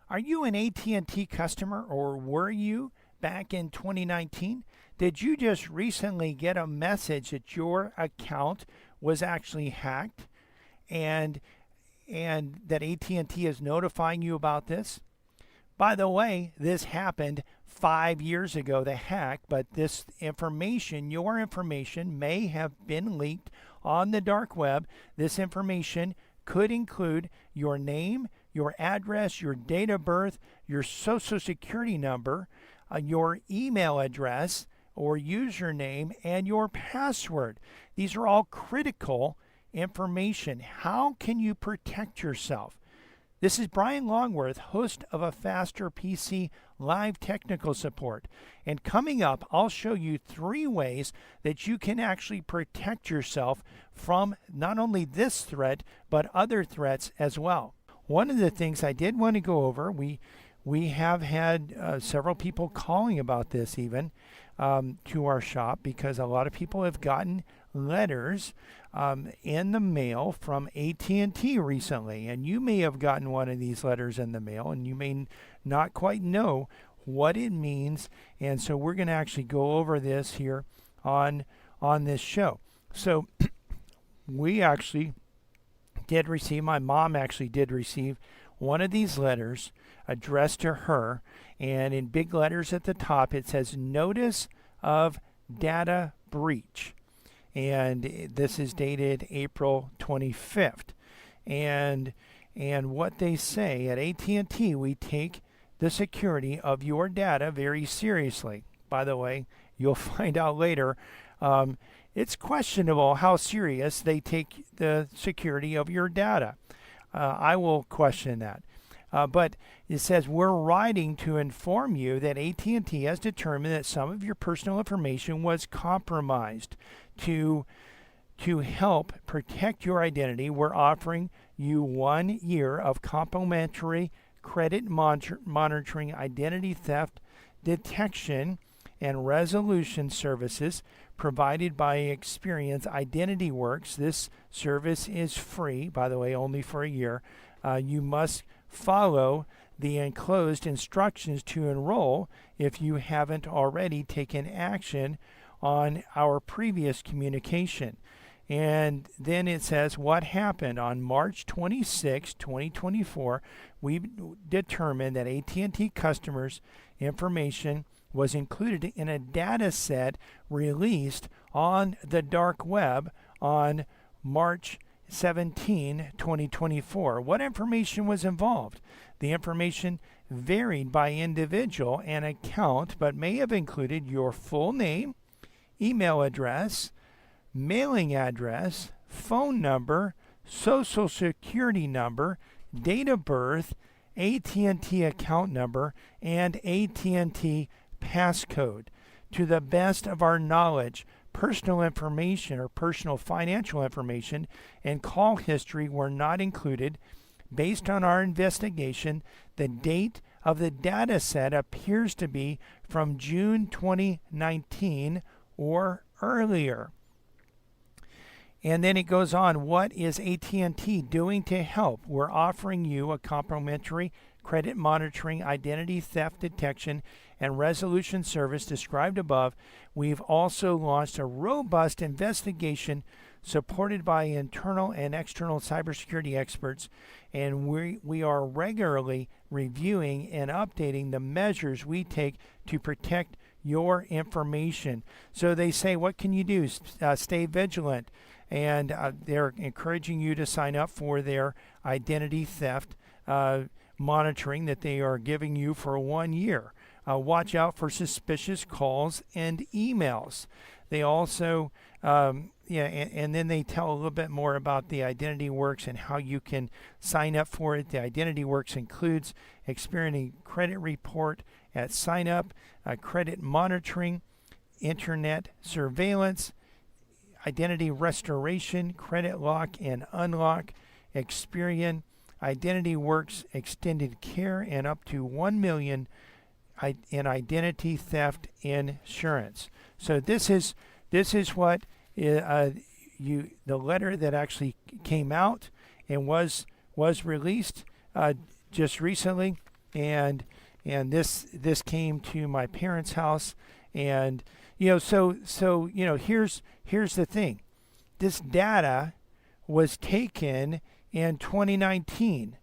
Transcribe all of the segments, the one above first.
Are you an AT&T customer, or were you back in 2019? Did you just recently get a message that your account was actually hacked and that AT&T is notifying you about this? By the way, this happened 5 years ago, the hack, but this information, your information, may have been leaked on the dark web. This information could include your name, your address, your date of birth, your social security number, your email address or username, and your password. These are all critical information. How can you protect yourself? This is Brian Longworth, host of A Faster PC Live Technical Support. And coming up, I'll show you 3 ways that you can actually protect yourself from not only this threat, but other threats as well. One of the things I did want to go over, we have had several people calling about this even to our shop, because a lot of people have gotten letters in the mail from AT&T recently, and you may have gotten one of these letters in the mail and you may not quite know what it means, and so we're going to actually go over this here on this show. So we actually did receive, my mom actually did receive one of these letters addressed to her, and in big letters at the top it says notice of data breach, and this is dated April 25th. And what they say at AT&T, we take the security of your data very seriously. By the way, you'll find out later it's questionable how serious they take the security of your data. I will question that. But it says, we're writing to inform you that AT&T has determined that some of your personal information was compromised. To help protect your identity, we're offering you 1 year of complimentary credit monitoring, identity theft detection, and resolution services provided by Experience Identity Works. This service is free, by the way, only for a year. You must follow the enclosed instructions to enroll if you haven't already taken action on our previous communication. And then it says what happened on March 26, 2024. We determined that AT&T customers' information was included in a data set released on the dark web on March 17, 2024. What information was involved? The information varied by individual and account, but may have included your full name, email address, mailing address, phone number, social security number, date of birth, AT&T account number, and AT&T passcode. To the best of our knowledge, personal information or personal financial information and call history were not included. Based on our investigation, the date of the data set appears to be from June 2019 or earlier. And then it goes on, what is AT&T doing to help? We're offering you a complimentary credit monitoring, identity theft detection, and resolution service described above. We've also launched a robust investigation supported by internal and external cybersecurity experts, and we are regularly reviewing and updating the measures we take to protect your information. So they say, what can you do? Stay vigilant. And they're encouraging you to sign up for their identity theft monitoring that they are giving you for 1 year. Watch out for suspicious calls and emails. They also, and then they tell a little bit more about the Identity Works and how you can sign up for it. The Identity Works includes experiencing credit report at sign up, credit monitoring, internet surveillance, identity restoration, credit lock and unlock, Experian, Identity Works extended care, and up to $1 million in identity theft insurance. So this is what the letter that actually came out and was released just recently. and this came to my parents' house, and here's the thing. This data was taken in 2019,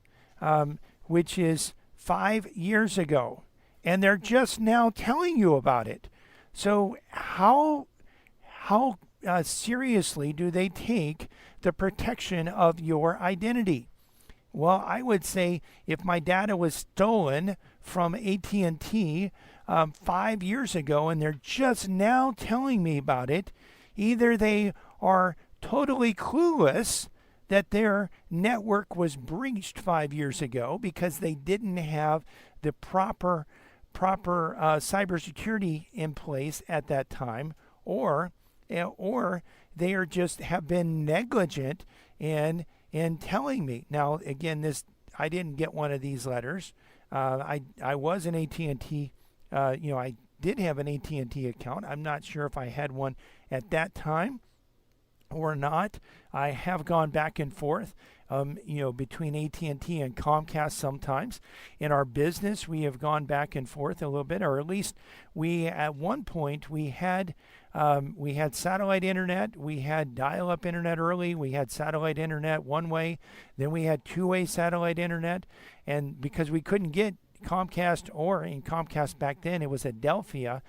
which is 5 years ago, and they're just now telling you about it. So how seriously do they take the protection of your identity? Well, I would say if my data was stolen from AT&T 5 years ago and they're just now telling me about it, either they are totally clueless that their network was breached 5 years ago because they didn't have the proper cybersecurity in place at that time, or they are just have been negligent in telling me. Now, again, I didn't get one of these letters. I was an AT&T. I did have an AT&T account. I'm not sure if I had one at that time or not. I have gone back and forth, between AT&T and Comcast sometimes. In our business, we have gone back and forth a little bit, or at least at one point we had satellite internet. We had dial-up internet early. We had satellite internet one way. Then we had two-way satellite internet. And because we couldn't get Comcast, or in Comcast back then, it was Adelphia,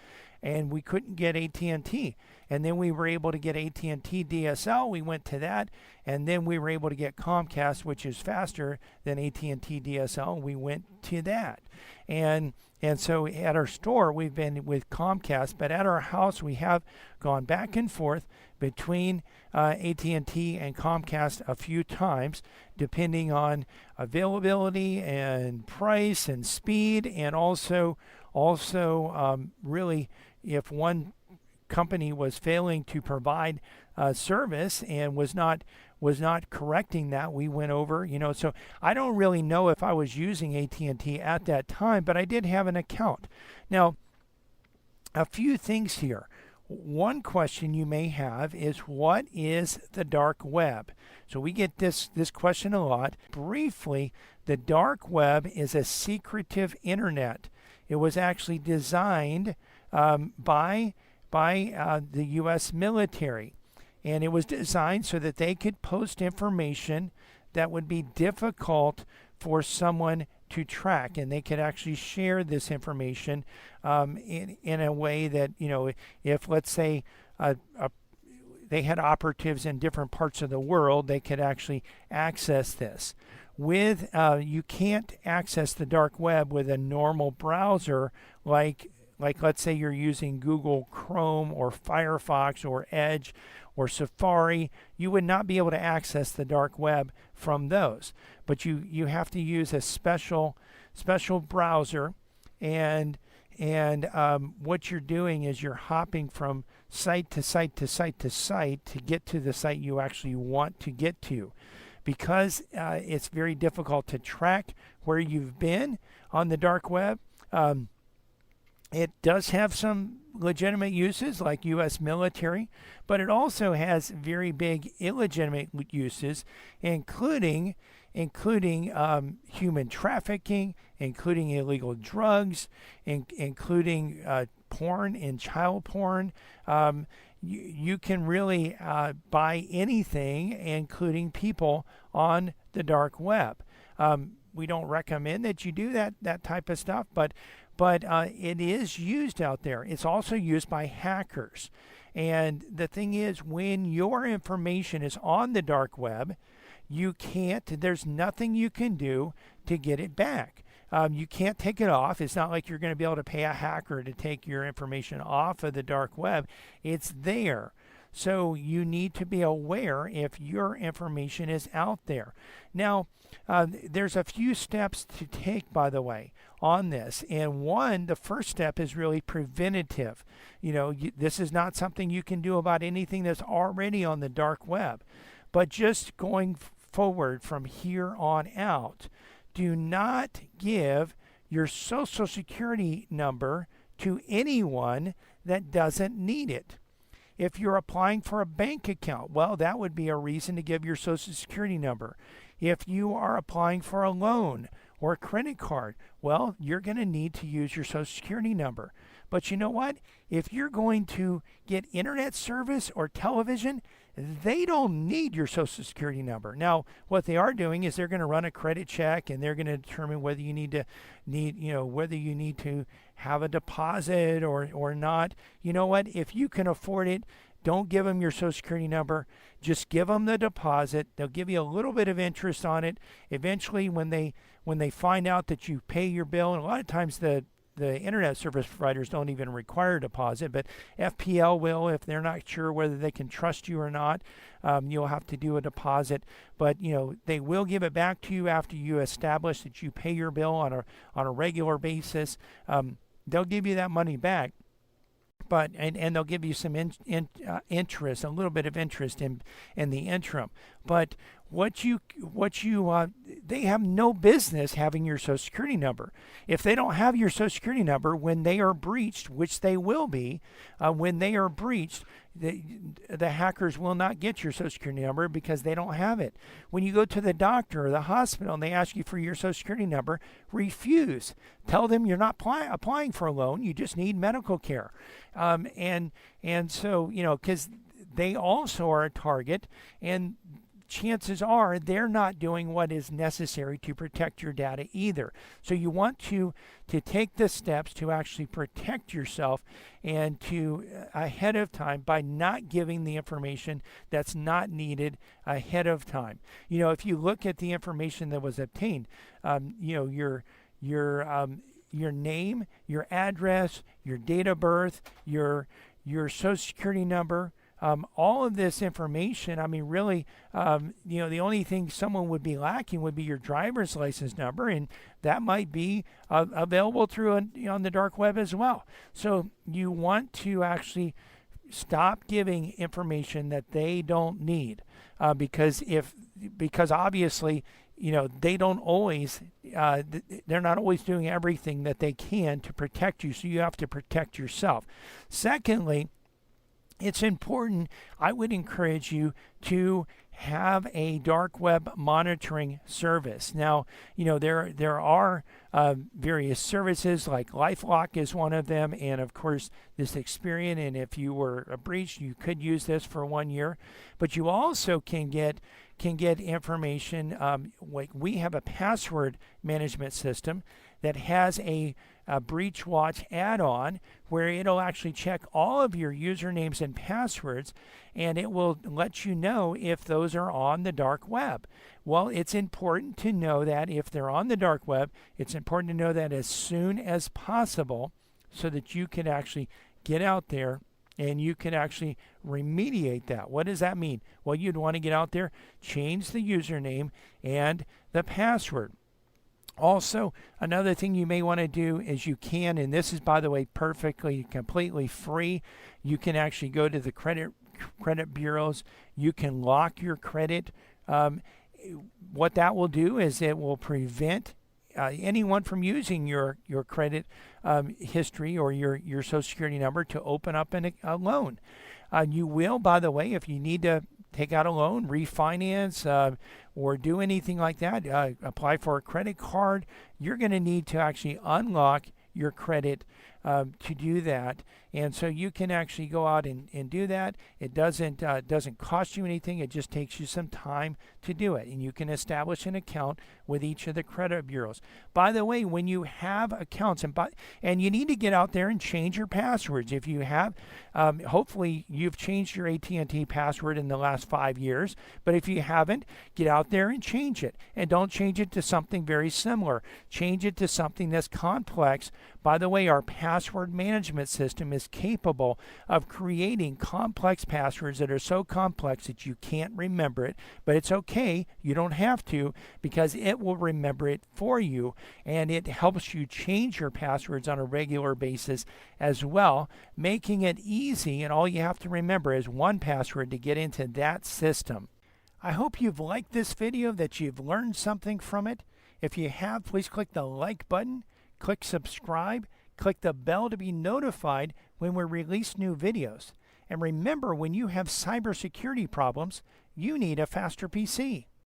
and we couldn't get AT&T. And then we were able to get AT&T DSL. We went to that. And then we were able to get Comcast, which is faster than AT&T DSL. And we went to that. And so at our store, we've been with Comcast, but at our house, we have gone back and forth between AT&T and Comcast a few times, depending on availability and price and speed, and also really if one company was failing to provide service and was not correcting that, we went over, so I don't really know if I was using AT&T at that time, but I did have an account. Now, a few things here. One question you may have is, what is the dark web? So we get this question a lot. Briefly, the dark web is a secretive internet. It was actually designed by the U.S. military. And it was designed so that they could post information that would be difficult for someone to track. And they could actually share this information in a way that, if, let's say, they had operatives in different parts of the world, they could actually access this. You can't access the dark web with a normal browser like let's say you're using Google Chrome or Firefox or Edge or Safari. You would not be able to access the dark web from those. But you have to use a special browser, and what you're doing is you're hopping from site to site to site to site to get to the site you actually want to get to. Because it's very difficult to track where you've been on the dark web, it does have some legitimate uses like U.S. military, but it also has very big illegitimate uses, including human trafficking, including illegal drugs, including porn and child porn. You can really buy anything, including people, on the dark web. We don't recommend that you do that type of stuff, but it is used out there. It's also used by hackers. And the thing is, when your information is on the dark web, there's nothing you can do to get it back. You can't take it off. It's not like you're going to be able to pay a hacker to take your information off of the dark web. It's there. So you need to be aware if your information is out there. Now, there's a few steps to take, by the way, on this. And the first step is really preventative. This is not something you can do about anything that's already on the dark web. But just going forward from here on out, do not give your Social Security number to anyone that doesn't need it. If you're applying for a bank account, well, that would be a reason to give your Social Security number. If you are applying for a loan or a credit card, well, you're going to need to use your Social Security number. But you know what? If you're going to get internet service or television, they don't need your Social Security number. Now, what they are doing is they're going to run a credit check, and they're going to determine whether you need to have a deposit or not. You know what? If you can afford it, don't give them your Social Security number. Just give them the deposit. They'll give you a little bit of interest on it. Eventually, when they find out that you pay your bill, and a lot of times the internet service providers don't even require a deposit, but FPL will. If they're not sure whether they can trust you or not, you'll have to do a deposit. But they will give it back to you after you establish that you pay your bill on a regular basis. They'll give you that money back. But and they'll give you some interest, a little bit of interest in the interim. But they have no business having your Social Security number. If they don't have your Social Security number when they are breached, which they will be, when they are breached, the hackers will not get your Social Security number because they don't have it. When you go to the doctor or the hospital and they ask you for your Social Security number, refuse. Tell them you're not applying for a loan. You just need medical care. And so, because they also are a target, and chances are they're not doing what is necessary to protect your data either. So you want to take the steps to actually protect yourself and to ahead of time by not giving the information that's not needed ahead of time. If you look at the information that was obtained, your name, your address, your date of birth, your Social Security number, all of this information, really, the only thing someone would be lacking would be your driver's license number, and that might be available through on the dark web as well. So you want to actually stop giving information that they don't need, because obviously, they don't always, they're not always doing everything that they can to protect you, so you have to protect yourself. Secondly, it's important, I would encourage you to have a dark web monitoring service. Now, there are various services, like LifeLock is one of them, and of course this Experian, and if you were breached, you could use this for 1 year. But you also can get information, like we have a password management system that has a Breach Watch add-on where it'll actually check all of your usernames and passwords, and it will let you know if those are on the dark web. Well, it's important to know that if they're on the dark web, it's important to know that as soon as possible so that you can actually get out there and you can actually remediate that. What does that mean? Well, you'd want to get out there, change the username and the password. Also, another thing you may want to do is you can, and this is, by the way, completely free, you can actually go to the credit bureaus. You can lock your credit. What that will do is it will prevent anyone from using your credit history or your Social Security number to open up a loan. You will, by the way, if you need to take out a loan, refinance, or do anything like that, apply for a credit card, you're going to need to actually unlock your credit to do that. And so you can actually go out and do that. It doesn't cost you anything. It just takes you some time to do it. And you can establish an account with each of the credit bureaus. By the way, when you have accounts, and you need to get out there and change your passwords. If you have, hopefully you've changed your AT&T password in the last 5 years. But if you haven't, get out there and change it. And don't change it to something very similar. Change it to something that's complex. By the way, our password management system is capable of creating complex passwords that are so complex that you can't remember it, but it's okay. You don't have to, because it will remember it for you, and it helps you change your passwords on a regular basis as well, making it easy, and all you have to remember is one password to get into that system. I hope you've liked this video, that you've learned something from it. If you have, please click the like button, click subscribe, click the bell to be notified when we release new videos. And remember, when you have cybersecurity problems, you need a faster PC.